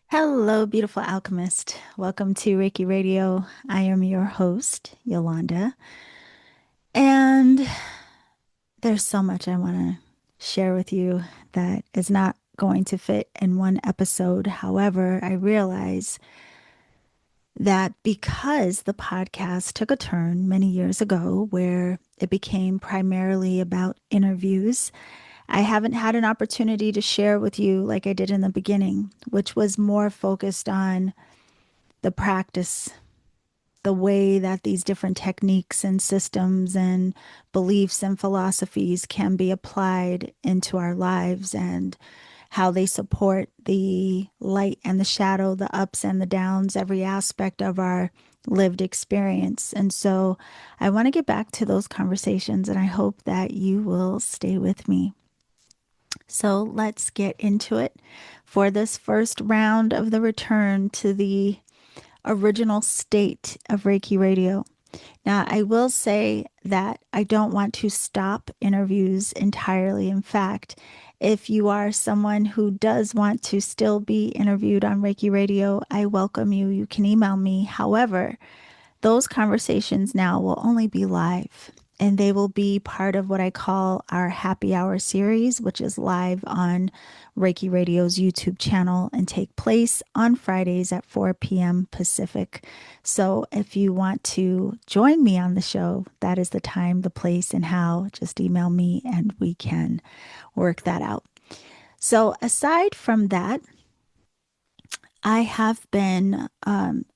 Hello, beautiful alchemist. Welcome to Reiki Radio. I am your host, Yolanda. And there's so much I want to share with you that is not going to fit in one episode. However, I realize that because the podcast took a turn many years ago where it became primarily about interviews, I haven't had an opportunity to share with you like I did in the beginning, which was more focused on the practice, the way that these different techniques and systems and beliefs and philosophies can be applied into our lives and how they support the light and the shadow, the ups and the downs, every aspect of our lived experience. And so I want to get back to those conversations, and I hope that you will stay with me. So let's get into it for this first round of the return to the original state of Reiki Radio. Now, I will say that I don't want to stop interviews entirely. In fact, if you are someone who does want to still be interviewed on Reiki Radio, I welcome you. You can email me. However, those conversations now will only be live, and they will be part of what I call our happy hour series, which is live on Reiki Radio's YouTube channel and take place on Fridays at 4 p.m. Pacific. So if you want to join me on the show, that is the time, the place, and how. Just email me and we can work that out. So aside from that, I have been,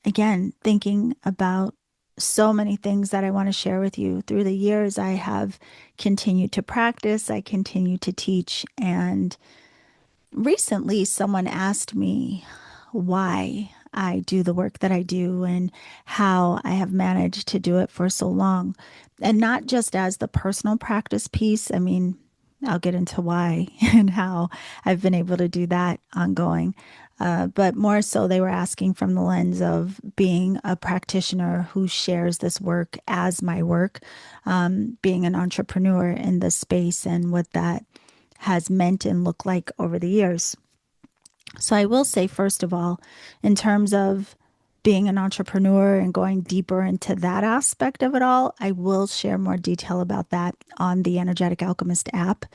again, thinking about so many things that I want to share with you. Through the years, I have continued to practice, I continue to teach. And recently, someone asked me why I do the work that I do and how I have managed to do it for so long. And not just as the personal practice piece. I mean, I'll get into why and how I've been able to do that ongoing. But more so, they were asking from the lens of being a practitioner who shares this work as my work, being an entrepreneur in this space and what that has meant and looked like over the years. So I will say, first of all, in terms of being an entrepreneur and going deeper into that aspect of it all, I will share more detail about that on the Energetic Alchemist app.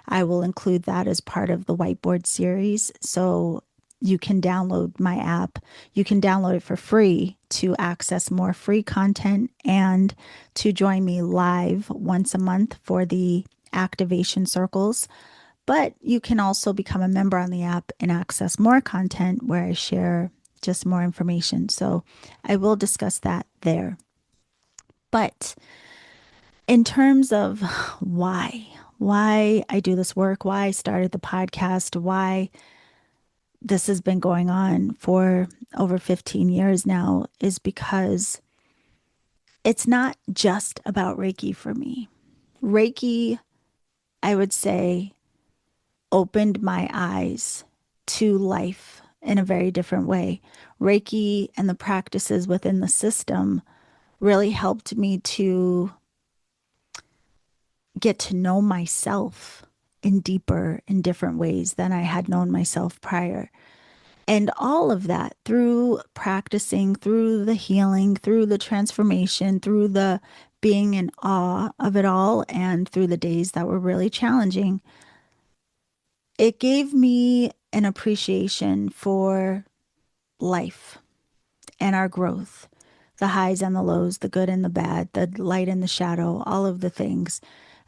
I will include that as part of the whiteboard series. So you can download my app. You can download it for free to access more free content and to join me live once a month for the activation circles. But you can also become a member on the app and access more content where I share just more information. So I will discuss that there. But in terms of why I do this work, why I started the podcast, why this has been going on for over 15 years now, is because it's not just about Reiki for me. Reiki, I would say, opened my eyes to life in a very different way. Reiki and the practices within the system really helped me to get to know myself in deeper and different ways than I had known myself prior. And all of that through practicing, through the healing, through the transformation, through the being in awe of it all, and through the days that were really challenging, it gave me an appreciation for life and our growth, the highs and the lows, the good and the bad, the light and the shadow, all of the things.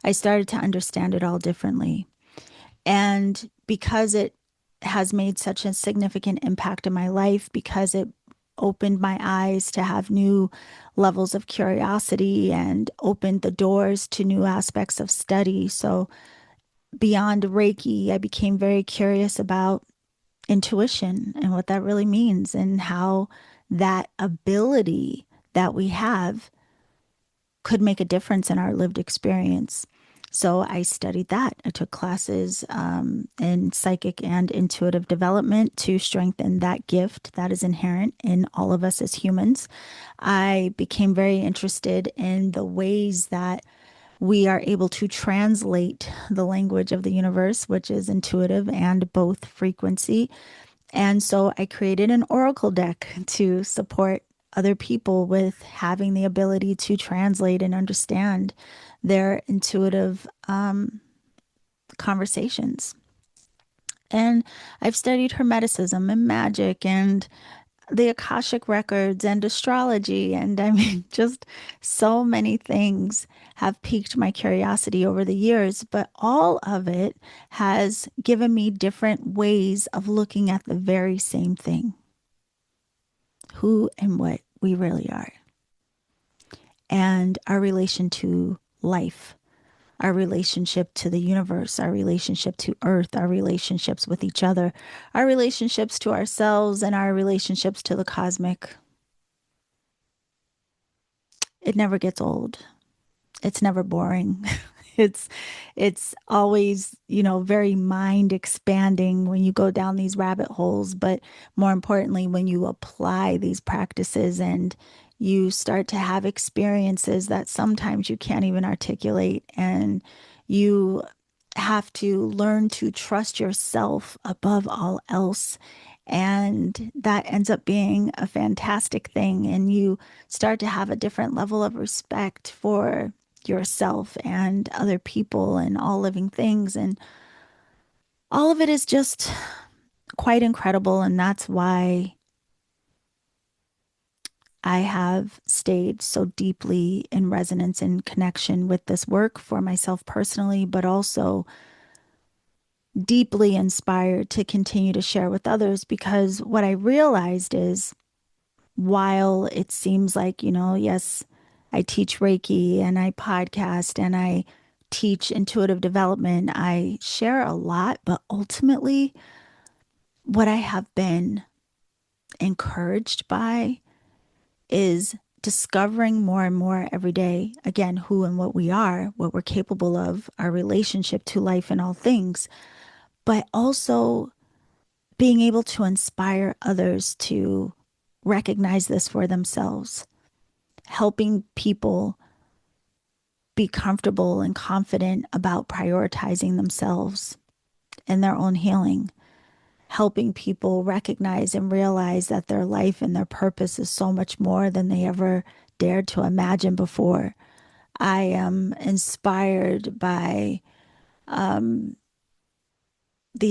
I started to understand it all differently. And because it has made such a significant impact in my life, because it opened my eyes to have new levels of curiosity and opened the doors to new aspects of study. So beyond Reiki, I became very curious about intuition and what that really means and how that ability that we have could make a difference in our lived experience. So I studied that. I took classes in psychic and intuitive development to strengthen that gift that is inherent in all of us as humans. I became very interested in the ways that we are able to translate the language of the universe, which is intuitive and both frequency, And so I created an oracle deck to support other people with having the ability to translate and understand their intuitive conversations. And I've studied Hermeticism and magic and the Akashic records and astrology. And I mean, just so many things have piqued my curiosity over the years, but all of it has given me different ways of looking at the very same thing, who and what we really are, and our relation to life, our relationship to the universe, our relationship to earth, our relationships with each other, our relationships to ourselves, and our relationships to the cosmic. It never gets old. It's never boring. It's it's always, very mind expanding when you go down these rabbit holes, but more importantly, when you apply these practices and you start to have experiences that sometimes you can't even articulate, and you have to learn to trust yourself above all else. And that ends up being a fantastic thing. And you start to have a different level of respect for yourself and other people and all living things. And all of it is just quite incredible. And that's why I have stayed so deeply in resonance and connection with this work for myself personally, but also deeply inspired to continue to share with others. Because what I realized is, while it seems like, yes, I teach Reiki and I podcast and I teach intuitive development, I share a lot, but ultimately, what I have been encouraged by is discovering more and more every day, again, who and what we are, what we're capable of, our relationship to life and all things, but also being able to inspire others to recognize this for themselves, helping people be comfortable and confident about prioritizing themselves and their own healing, helping people recognize and realize that their life and their purpose is so much more than they ever dared to imagine before. I am inspired by the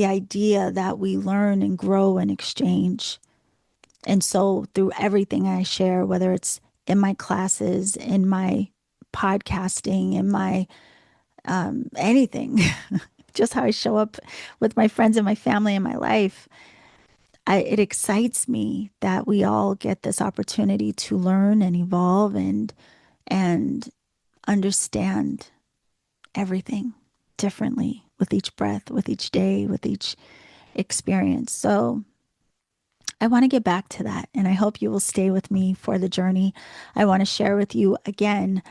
idea that we learn and grow and exchange. And so, through everything I share, whether it's in my classes, in my podcasting, in my anything, just how I show up with my friends and my family and my life, it excites me that we all get this opportunity to learn and evolve and understand everything differently with each breath, with each day, with each experience. So I want to get back to that, and I hope you will stay with me for the journey. I want to share with you again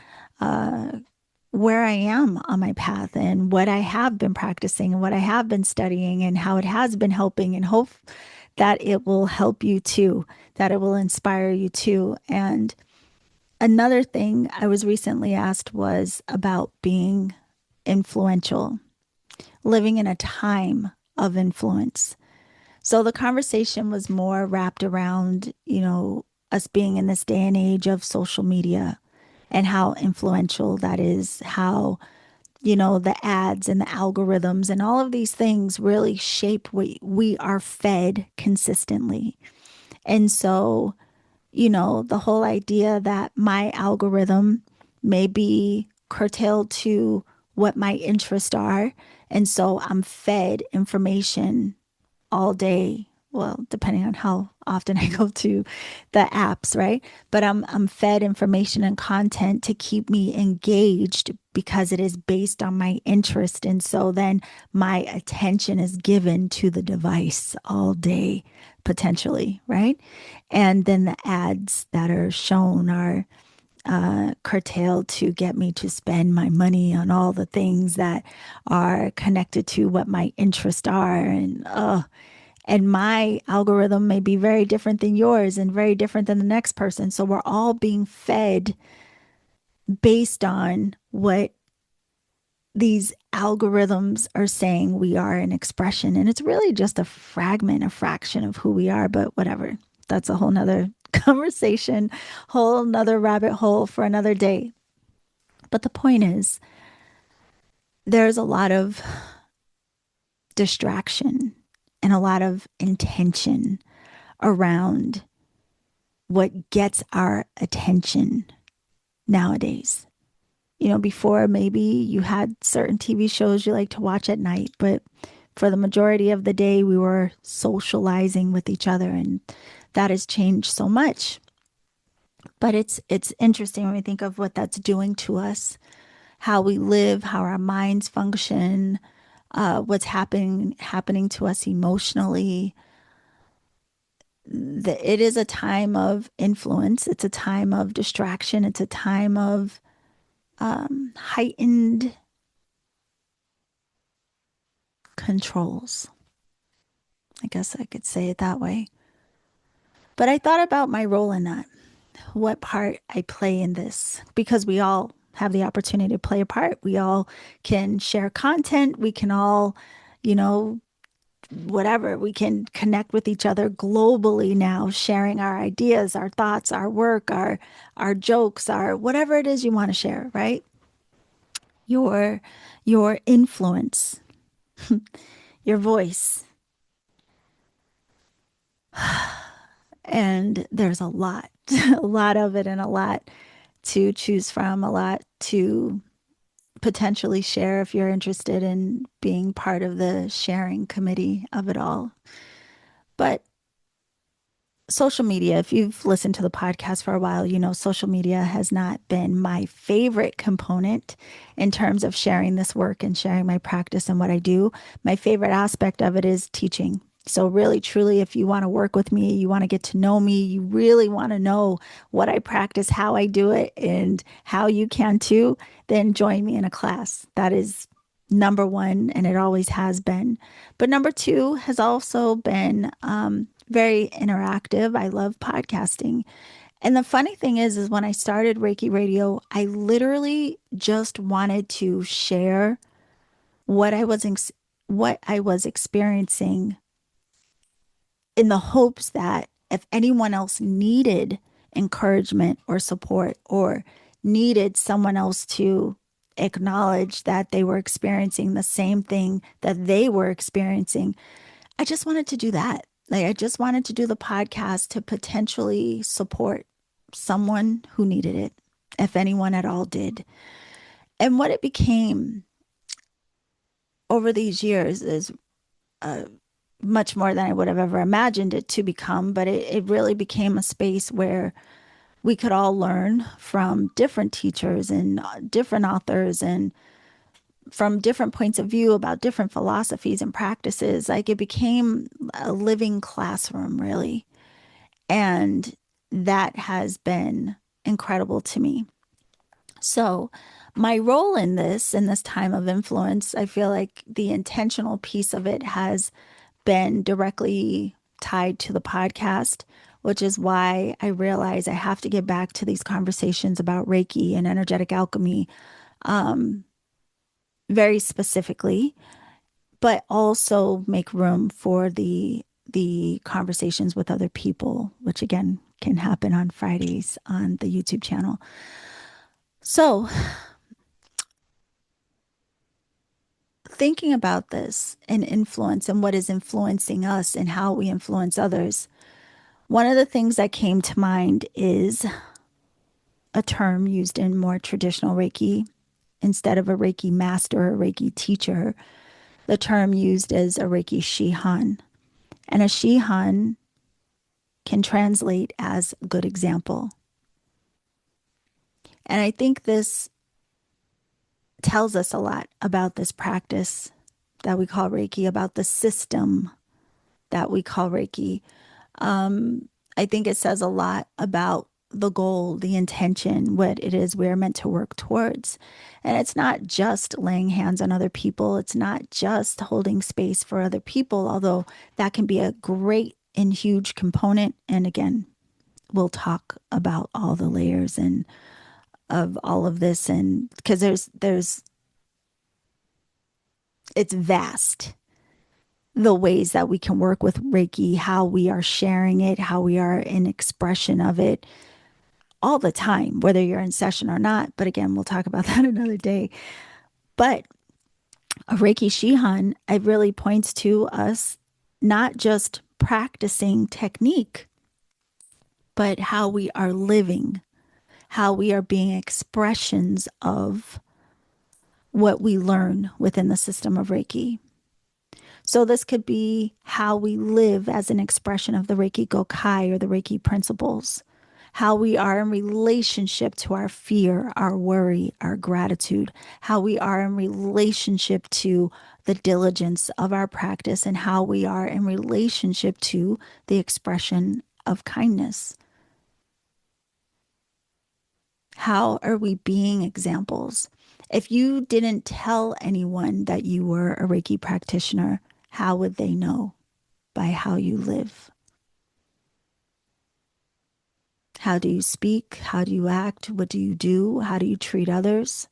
where I am on my path and what I have been practicing and what I have been studying and how it has been helping, and hope that it will help you too, that it will inspire you too. And another thing I was recently asked was about being influential, living in a time of influence. So the conversation was more wrapped around, us being in this day and age of social media and how influential that is, how, the ads and the algorithms and all of these things really shape what we are fed consistently. And so, the whole idea that my algorithm may be curtailed to what my interests are. And so I'm fed information all day. Well, depending on how often I go to the apps, right? But I'm fed information and content to keep me engaged because it is based on my interest. And so then my attention is given to the device all day, potentially, right? And then the ads that are shown are curtailed to get me to spend my money on all the things that are connected to what my interests are. And my algorithm may be very different than yours and very different than the next person. So we're all being fed based on what these algorithms are saying we are an expression, and it's really just a fragment, a fraction of who we are, but whatever. That's a whole nother conversation, whole nother rabbit hole for another day. But the point is, there's a lot of distraction and a lot of intention around what gets our attention nowadays. You know, before maybe you had certain TV shows you like to watch at night, but for the majority of the day, we were socializing with each other, and that has changed so much. But it's interesting when we think of what that's doing to us, how we live, how our minds function, what's happening to us emotionally. It is a time of influence. It's a time of distraction. It's a time of heightened controls. I guess I could say it that way. But I thought about my role in that, what part I play in this, because we all have the opportunity to play a part. We all can share content. We can all, you know, whatever, we can connect with each other globally now, sharing our ideas, our thoughts, our work, our jokes, our whatever it is you want to share, right? Your your influence, your voice. And there's a lot, a lot of it, and a lot to choose from, a lot to potentially share if you're interested in being part of the sharing committee of it all. But social media, if you've listened to the podcast for a while, you know social media has not been my favorite component in terms of sharing this work and sharing my practice and what I do. My favorite aspect of it is teaching. So, really, truly, if you want to work with me, you want to get to know me, you really want to know what I practice, how I do it, and how you can too, then join me in a class. That is number one, and it always has been. But number two has also been very interactive. I love podcasting. And the funny thing is when I started Reiki Radio, I literally just wanted to share what what I was experiencing, in the hopes that if anyone else needed encouragement or support, or needed someone else to acknowledge that they were experiencing the same thing that they were experiencing, I just wanted to do that. Like, I just wanted to do the podcast to potentially support someone who needed it, if anyone at all did. And what it became over these years is uh, much more than I would have ever imagined it to become. But it really became a space where we could all learn from different teachers and different authors, and from different points of view about different philosophies and practices. Like, it became a living classroom, really. And that has been incredible to me. So, my role in this time of influence, I feel like the intentional piece of it has been directly tied to the podcast, which is why I realize I have to get back to these conversations about Reiki and energetic alchemy very specifically, but also make room for the conversations with other people, which again can happen on Fridays on the YouTube channel. So, thinking about this and influence and what is influencing us and how we influence others, one of the things that came to mind is a term used in more traditional Reiki. Instead of a Reiki master or Reiki teacher, the term used is a Reiki Shihan. And a Shihan can translate as good example. And I think this tells us a lot about this practice that we call Reiki, about the system that we call Reiki. I think it says a lot about the goal, the intention, what it is we're meant to work towards. And it's not just laying hands on other people. It's not just holding space for other people, although that can be a great and huge component. And again, we'll talk about all the layers and of all of this, and because there's It's vast, the ways that we can work with Reiki, how we are sharing it, how we are in expression of it all the time, whether you're in session or not. But again, we'll talk about that another day. But a Reiki Shihan, it really points to us not just practicing technique, but how we are living, how we are being expressions of what we learn within the system of Reiki. So this could be how we live as an expression of the Reiki Gokai or the Reiki principles, how we are in relationship to our fear, our worry, our gratitude, how we are in relationship to the diligence of our practice, and how we are in relationship to the expression of kindness. How are we being examples? If you didn't tell anyone that you were a Reiki practitioner, how would they know? By how you live. How do you speak? How do you act? What do you do? How do you treat others?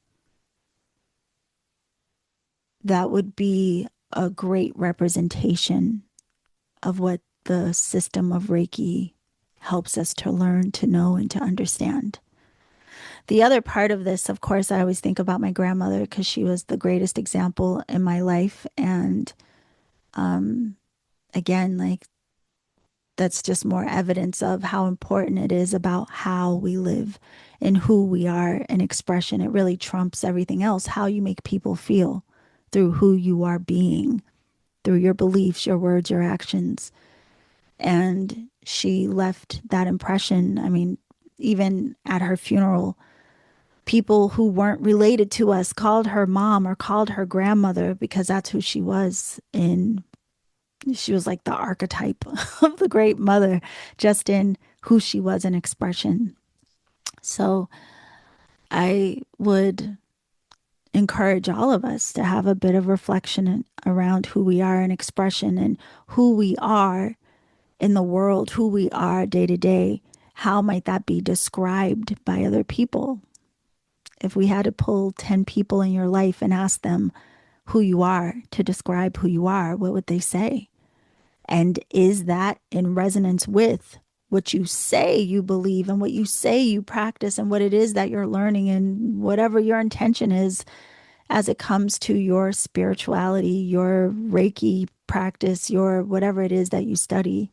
That would be a great representation of what the system of Reiki helps us to learn, to know, and to understand. The other part of this, of course, I always think about my grandmother because she was the greatest example in my life. And again, like that's just more evidence of how important it is about how we live and who we are and expression. It really trumps everything else, how you make people feel through who you are being, through your beliefs, your words, your actions. And she left that impression. I mean, even at her funeral, people who weren't related to us called her mom or called her grandmother because that's who she was. And she was like the archetype of the great mother, just in who she was in expression. So I would encourage all of us to have a bit of reflection around who we are in expression and who we are in the world, who we are day to day. How might that be described by other people? If we had to pull 10 people in your life and ask them who you are to describe who you are, what would they say? And is that in resonance with what you say you believe and what you say you practice and what it is that you're learning and whatever your intention is as it comes to your spirituality, your Reiki practice, your whatever it is that you study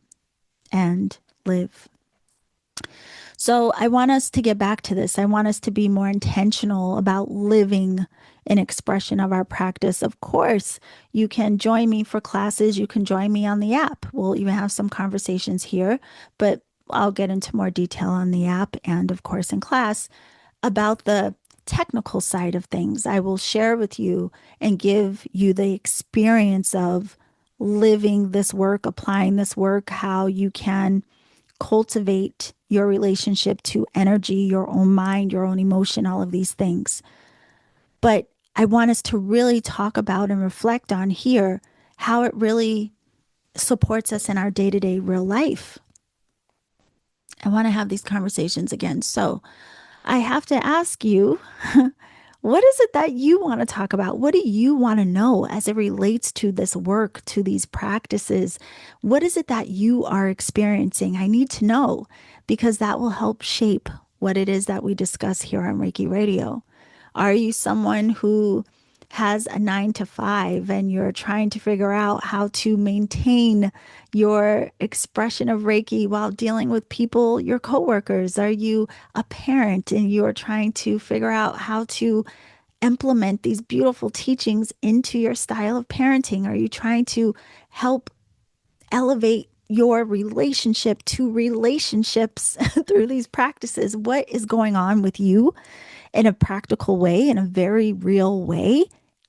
and live? So I want us to get back to this. I want us to be more intentional about living an expression of our practice. Of course, you can join me for classes. You can join me on the app. We'll even have some conversations here, but I'll get into more detail on the app and, of course, in class about the technical side of things. I will share with you and give you the experience of living this work, applying this work, how you can cultivate your relationship to energy, your own mind, your own emotion, all of these things. But I want us to really talk about and reflect on here how it really supports us in our day-to-day real life. I want to have these conversations again. So I have to ask you, what is it that you want to talk about? What do you want to know as it relates to this work, to these practices? What is it that you are experiencing? I need to know because that will help shape what it is that we discuss here on Reiki Radio. Are you someone who has a 9 to 5 and you're trying to figure out how to maintain your expression of Reiki while dealing with people, your coworkers? Are you a parent and you're trying to figure out how to implement these beautiful teachings into your style of parenting? Are you trying to help elevate your relationship to relationships through these practices? What is going on with you in a practical way, in a very real way?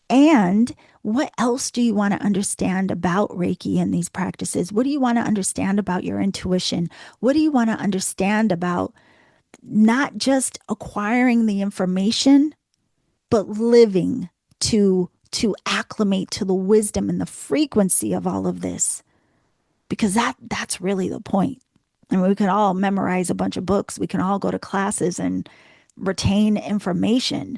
And what else do you want to understand about Reiki and these practices? What do you want to understand about your intuition? What do you want to understand about not just acquiring the information, but living to acclimate to the wisdom and the frequency of all of this? Because that's really the point. And we can all memorize a bunch of books. We can all go to classes and retain information.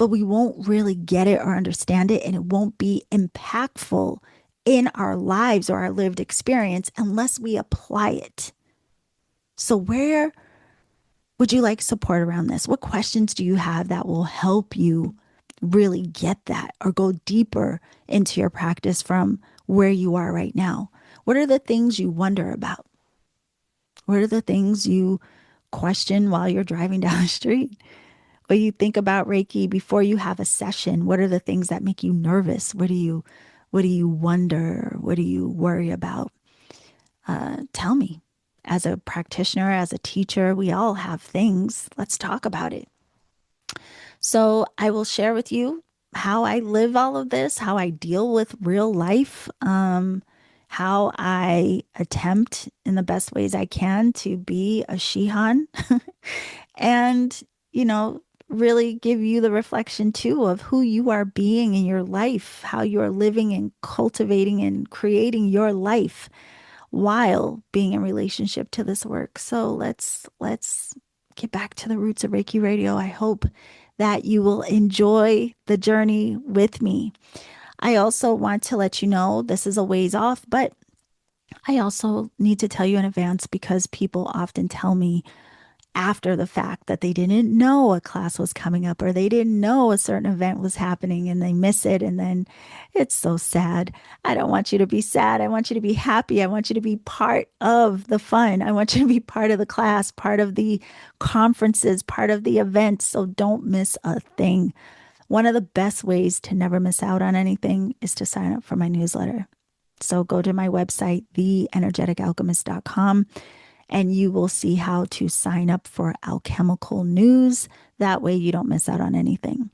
but we won't really get it or understand it, and it won't be impactful in our lives or our lived experience unless we apply it. So where would you like support around this? What questions do you have that will help you really get that or go deeper into your practice from where you are right now? What are the things you wonder about? What are the things you question while you're driving down the street? What you think about Reiki before you have a session? What are the things that make you nervous? What do you wonder? What do you worry about? Tell me. As a practitioner, as a teacher, we all have things. Let's talk about it. So I will share with you how I live all of this, how I deal with real life, how I attempt in the best ways I can to be a Shihan and, really give you the reflection too of who you are being in your life, how you are living and cultivating and creating your life while being in relationship to this work. So let's get back to the roots of Reiki Radio. I hope that you will enjoy the journey with me. I also want to let you know this is a ways off, but I also need to tell you in advance because people often tell me after the fact that they didn't know a class was coming up or they didn't know a certain event was happening and they miss it. And then it's so sad. I don't want you to be sad. I want you to be happy. I want you to be part of the fun. I want you to be part of the class, part of the conferences, part of the events. So don't miss a thing. One of the best ways to never miss out on anything is to sign up for my newsletter. So go to my website, theenergeticalchemist.com, and you will see how to sign up for alchemical news. That way you don't miss out on anything.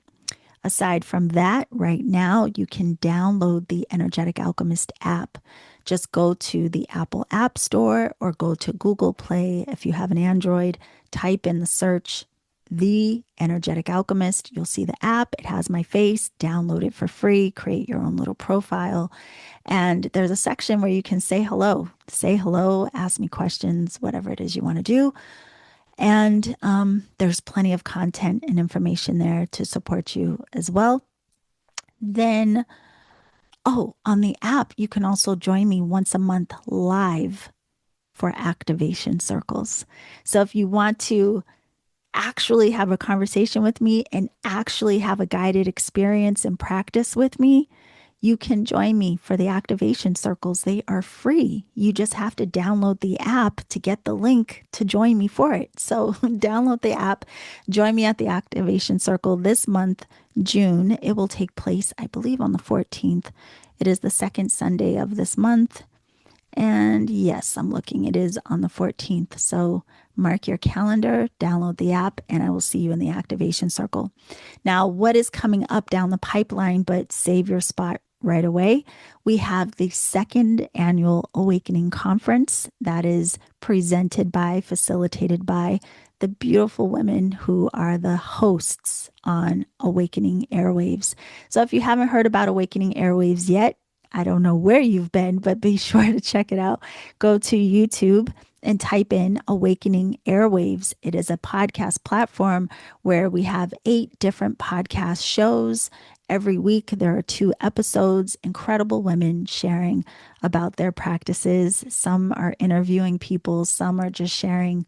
Aside from that, right now you can download the Energetic Alchemist app. Just go to the Apple App Store or go to Google Play. If you have an Android, type in the search, The Energetic Alchemist. You'll see the app. It has my face. Download it for free. Create your own little profile. And there's a section where you can say hello, ask me questions, whatever it is you want to do. And there's plenty of content and information there to support you as well. Then, on the app, you can also join me once a month live for activation circles. So if you want to actually have a conversation with me and actually have a guided experience and practice with me, you can join me for the activation circles. They are free. You just have to download the app to get the link to join me for it. So download the app, join me at the activation circle this month, June. It will take place, I believe, on the 14th. It is the second Sunday of this month. And yes, I'm looking. It is on the 14th. So mark your calendar, download the app, and I will see you in the activation circle. Now, what is coming up down the pipeline, but save your spot right away? We have the second annual Awakening Conference that is facilitated by the beautiful women who are the hosts on Awakening Airwaves. So if you haven't heard about Awakening Airwaves yet, I don't know where you've been, but be sure to check it out. Go to YouTube and type in Awakening Airwaves. It is a podcast platform where we have 8 different podcast shows. Every week there are 2 episodes, incredible women sharing about their practices. Some are interviewing people, some are just sharing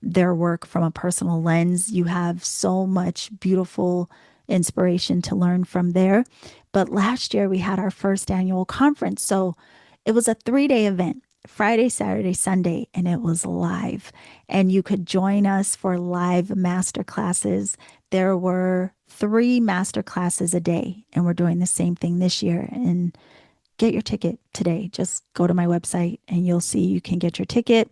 their work from a personal lens. You have so much beautiful inspiration to learn from there. But last year we had our first annual conference. So it was a 3-day event, Friday, Saturday, Sunday, and it was live. And you could join us for live master classes. There were 3 master classes a day, and we're doing the same thing this year. And get your ticket today. Just go to my website and you'll see you can get your ticket.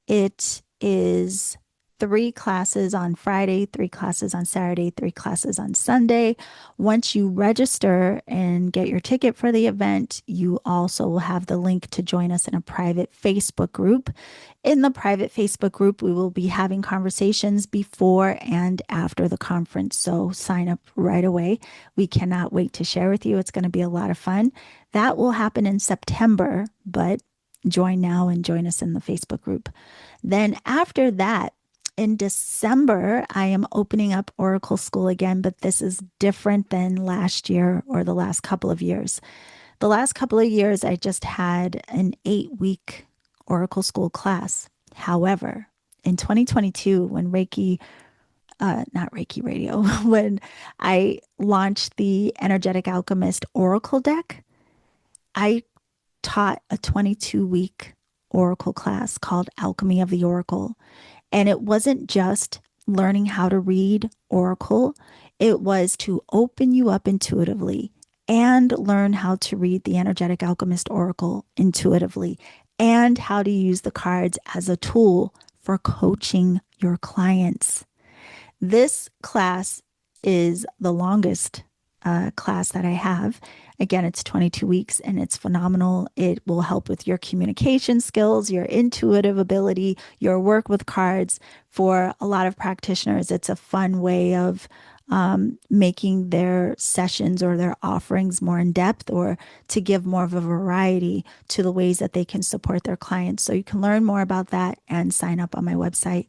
It is 3 classes on Friday, 3 classes on Saturday, 3 classes on Sunday. Once you register and get your ticket for the event, you also will have the link to join us in a private Facebook group. In the private Facebook group, we will be having conversations before and after the conference. So sign up right away. We cannot wait to share with you. It's going to be a lot of fun. That will happen in September, but join now and join us in the Facebook group. Then after that, in December, I am opening up Oracle School again, but this is different than last year or the last couple of years. The last couple of years, I just had an 8-week Oracle School class. However, in 2022, when not Reiki Radio, when I launched the Energetic Alchemist Oracle deck, I taught a 22-week Oracle class called Alchemy of the Oracle. And it wasn't just learning how to read Oracle, it was to open you up intuitively and learn how to read the Energetic Alchemist Oracle intuitively and how to use the cards as a tool for coaching your clients. This class is the longest class that I have. Again, it's 22 weeks and it's phenomenal. It will help with your communication skills, your intuitive ability, your work with cards. For a lot of practitioners, it's a fun way of making their sessions or their offerings more in depth, or to give more of a variety to the ways that they can support their clients. So you can learn more about that and sign up on my website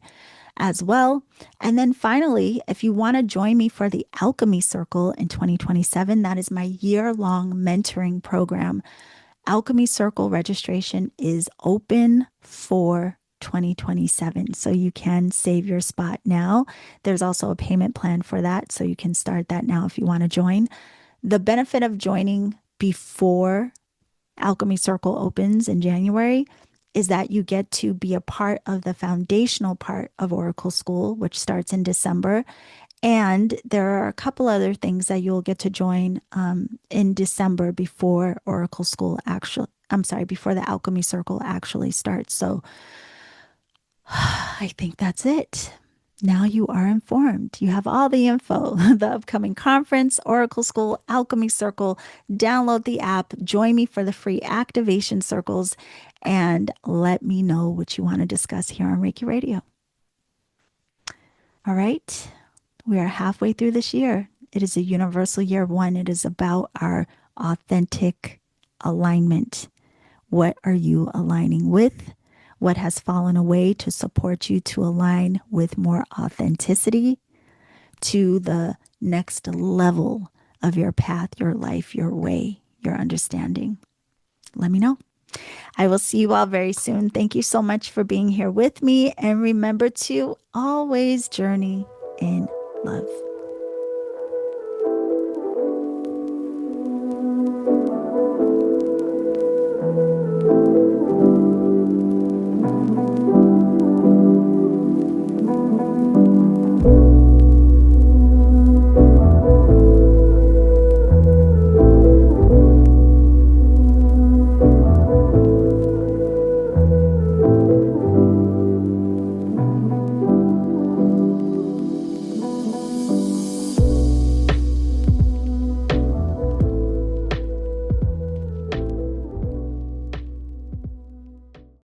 as well. And then finally, if you want to join me for the Alchemy Circle in 2027, that is my year-long mentoring program. Alchemy Circle registration is open for 2027. So you can save your spot now. There's also a payment plan for that. So you can start that now if you want to join. The benefit of joining before Alchemy Circle opens in January is that you get to be a part of the foundational part of Oracle School, which starts in December. And there are a couple other things that you'll get to join in December before Oracle School before the Alchemy Circle actually starts. So I think that's it. Now you are informed. You have all the info, the upcoming conference, Oracle School, Alchemy Circle. Download the app, join me for the free activation circles, and let me know what you want to discuss here on Reiki Radio. All right, we are halfway through this year. It is a universal year one. It is about our authentic alignment. What are you aligning with? What has fallen away to support you to align with more authenticity to the next level of your path, your life, your way, your understanding? Let me know. I will see you all very soon. Thank you so much for being here with me. And remember to always journey in love.